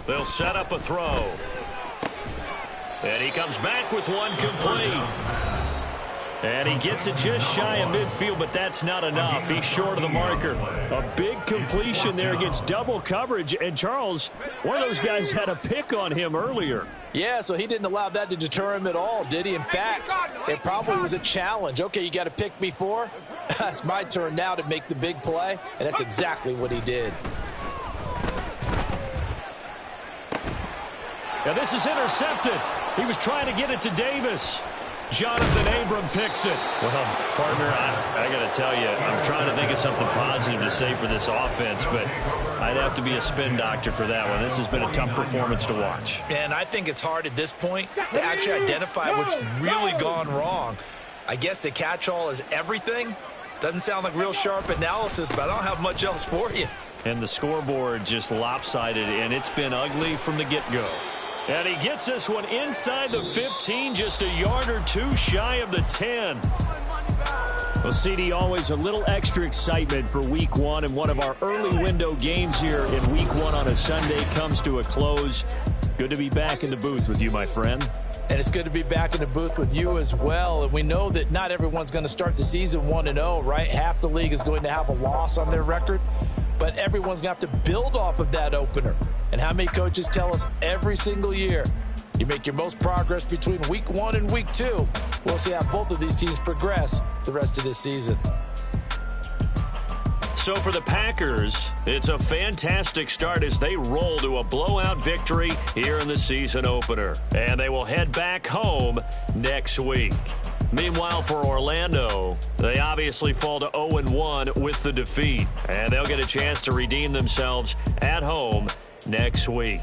They'll set up a throw. And he comes back with one complete. And he gets it just shy of midfield, but that's not enough. He's short of the marker. A big completion there against double coverage. And, Charles, one of those guys had a pick on him earlier. Yeah, so he didn't allow that to deter him at all, did he? In fact, it probably was a challenge. Okay, you got to pick me for? It's my turn now to make the big play, and that's exactly what he did. Now this is intercepted. He was trying to get it to Davis. Jonathan Abram picks it. Well, partner, I got to tell you, I'm trying to think of something positive to say for this offense, but I'd have to be a spin doctor for that one. This has been a tough performance to watch. And I think it's hard at this point to actually identify what's really gone wrong. I guess the catch-all is everything. Doesn't sound like real sharp analysis, but I don't have much else for you. And the scoreboard just lopsided, and it's been ugly from the get-go. And he gets this one inside the 15, just a yard or two shy of the 10. Well, CD, always a little extra excitement for Week 1, and one of our early window games here in Week 1 on a Sunday comes to a close. Good to be back in the booth with you, my friend. And it's good to be back in the booth with you as well. And we know that not everyone's going to start the season 1-0, right? Half the league is going to have a loss on their record. But everyone's going to have to build off of that opener. And how many coaches tell us every single year, you make your most progress between Week 1 and Week 2. We'll see how both of these teams progress the rest of this season. So for the Packers, it's a fantastic start as they roll to a blowout victory here in the season opener. And they will head back home next week. Meanwhile, for Orlando, they obviously fall to 0-1 with the defeat. And they'll get a chance to redeem themselves at home next week.